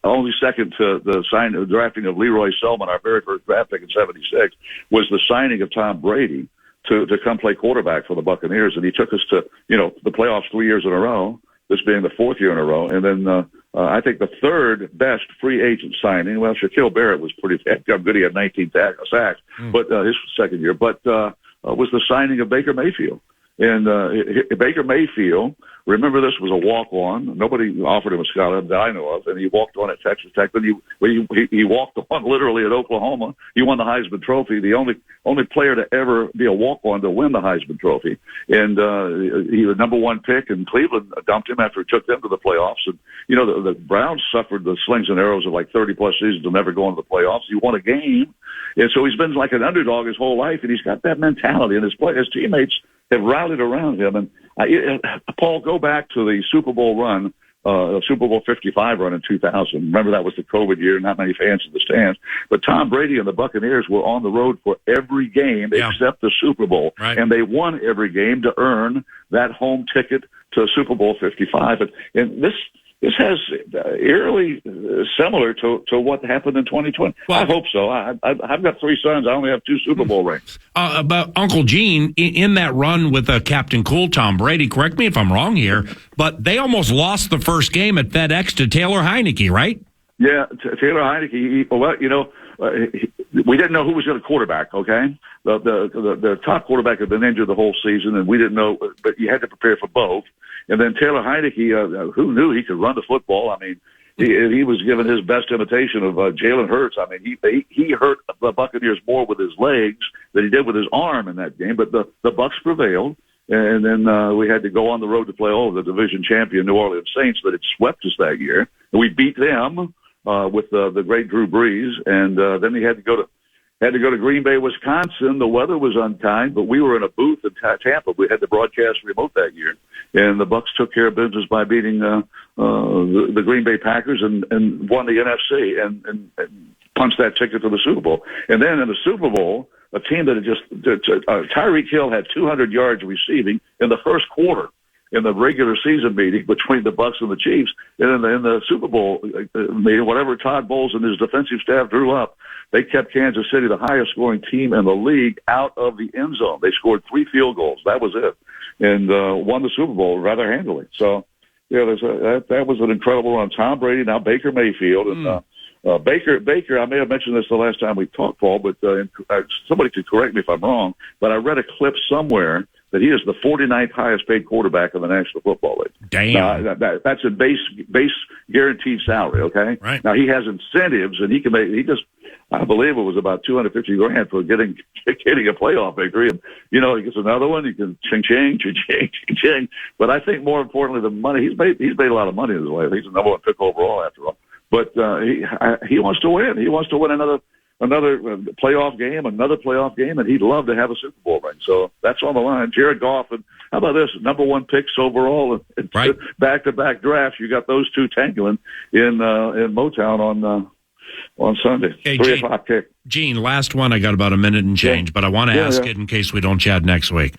Speaker 14: only second to the drafting of Leroy Selman, our very first draft pick in '76, was the signing of Tom Brady to come play quarterback for the Buccaneers, and he took us to the playoffs 3 years in a row. This being the fourth year in a row, and then I think the third best free agent signing. Well, Shaquille Barrett was pretty good. He had 19 sacks, but his second year. But was the signing of Baker Mayfield. And Baker Mayfield, remember, this was a walk-on. Nobody offered him a scholarship that I know of, and he walked on at Texas Tech. But he walked on literally at Oklahoma. He won the Heisman Trophy, the only player to ever be a walk-on to win the Heisman Trophy. And he was number one pick, and Cleveland dumped him after he took them to the playoffs. And the Browns suffered the slings and arrows of like 30-plus seasons of never going to the playoffs. He won a game, and so he's been like an underdog his whole life, and he's got that mentality. And his teammates have rallied around him. And Paul, go back to the Super Bowl run, Super Bowl 55 run in 2000. Remember, that was the COVID year, not many fans in the stands. But Tom Brady and the Buccaneers were on the road for every game except the Super Bowl.
Speaker 6: Right.
Speaker 14: And they won every game to earn that home ticket to Super Bowl 55. And this has eerily similar to what happened in 2020. Well, I hope so. I've got three sons. I only have 2 Super Bowl rings.
Speaker 6: But Uncle Gene, in that run with Captain Cool Tom Brady, correct me if I'm wrong here, but they almost lost the first game at FedEx to Taylor Heineke, right?
Speaker 14: Yeah, Taylor Heineke. We didn't know who was going to quarterback. Okay, the top quarterback had been injured the whole season, and we didn't know. But you had to prepare for both. And then Taylor Heineke, who knew he could run the football? I mean, he was given his best imitation of Jalen Hurts. I mean, he hurt the Buccaneers more with his legs than he did with his arm in that game. But the Bucs prevailed. And then we had to go on the road to play the division champion New Orleans Saints that had swept us that year. And we beat them with the great Drew Brees. And then we had to go to Green Bay, Wisconsin. The weather was unkind, but we were in a booth in Tampa. We had the broadcast remote that year, and the Bucs took care of business by beating the Green Bay Packers and won the NFC and punched that ticket to the Super Bowl. And then in the Super Bowl, a team that had Tyreek Hill had 200 yards receiving in the first quarter in the regular season meeting between the Bucs and the Chiefs. And in the Super Bowl meeting, whatever Todd Bowles and his defensive staff drew up, they kept Kansas City, the highest scoring team in the league, out of the end zone. They scored 3 field goals. That was it. And won the Super Bowl rather handily. So, yeah, that was an incredible run. Tom Brady, now Baker Mayfield. And Baker, I may have mentioned this the last time we talked, Paul, but somebody could correct me if I'm wrong, but I read a clip somewhere that he is the 49th highest paid quarterback in the National Football League.
Speaker 6: Damn.
Speaker 14: Now, that's a base guaranteed salary, okay?
Speaker 6: Right.
Speaker 14: Now, he has incentives, and I believe it was about $250,000 for getting a playoff victory. And, he gets another one. He can ching. But I think more importantly, the money, he's made a lot of money in his life. He's the number 1 pick overall after all. But he wants to win. He wants to win another playoff game, and he'd love to have a Super Bowl ring. So that's on the line. Jared Goff, and how about this? Number 1 picks overall, and
Speaker 6: right.
Speaker 14: Back-to-back drafts. You got those two tangling in Motown on Sunday.
Speaker 6: Hey,
Speaker 14: 3 o'clock kick.
Speaker 6: Gene, last one. I got about a minute and change, but I want to ask it in case we don't chat next week.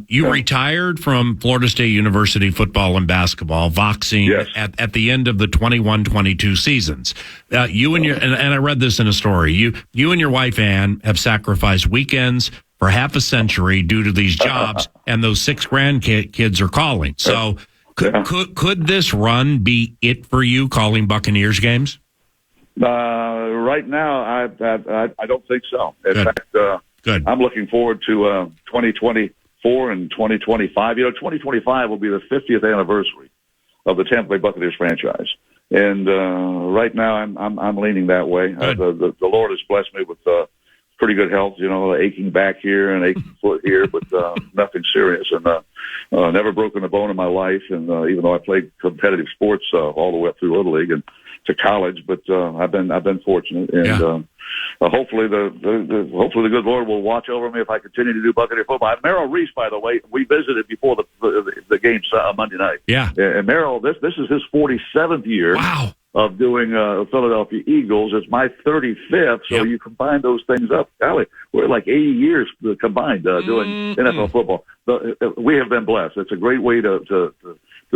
Speaker 6: You retired from Florida State University football and basketball, Voxing at the end of the 21-22 seasons. You and I read this in a story. You and your wife Ann have sacrificed weekends for half a century due to these jobs, and those 6 grandkids are calling. So could this run be it for you, calling Buccaneers games?
Speaker 14: Right now, I don't think so. In fact,
Speaker 6: Good.
Speaker 14: I'm looking forward to 2024 and 2025. 2025 will be the 50th anniversary of the Tampa Bay Buccaneers franchise, and right now I'm leaning that way. The Lord has blessed me with pretty good health. Aching back here and aching foot here, but nothing serious, and never broken a bone in my life. And even though I played competitive sports all the way up through Little League and to college, but I've been fortunate, and hopefully the good Lord will watch over me if I continue to do Buccaneer football. Merrill Reese, by the way, we visited before the game Monday night.
Speaker 6: Yeah,
Speaker 14: and Merrill, this is his 47th year.
Speaker 6: Wow.
Speaker 14: Of doing Philadelphia Eagles. It's my 35th, so you combine those things up. Golly, we're like 80 years combined doing NFL football. We have been blessed. It's a great way to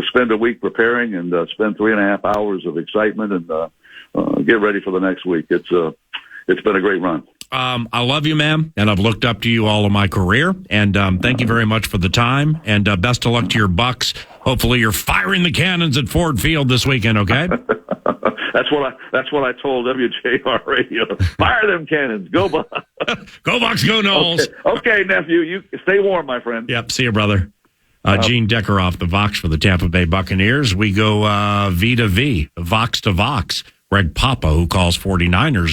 Speaker 14: spend a week preparing and spend 3.5 hours of excitement and get ready for the next week. It's been a great run.
Speaker 6: I love you, ma'am, and I've looked up to you all of my career. And thank you very much for the time. And best of luck to your Bucs. Hopefully, you're firing the cannons at Ford Field this weekend. Okay.
Speaker 14: That's what I told WJR Radio. Fire them cannons. Go Bucs.
Speaker 6: Go Bucs. Go Knowles.
Speaker 14: Okay, nephew. You stay warm, my friend.
Speaker 6: Yep. See you, brother. Gene Deckerhoff, the Vox for the Tampa Bay Buccaneers. We go V to V, Vox to Vox. Greg Papa, who calls 49ers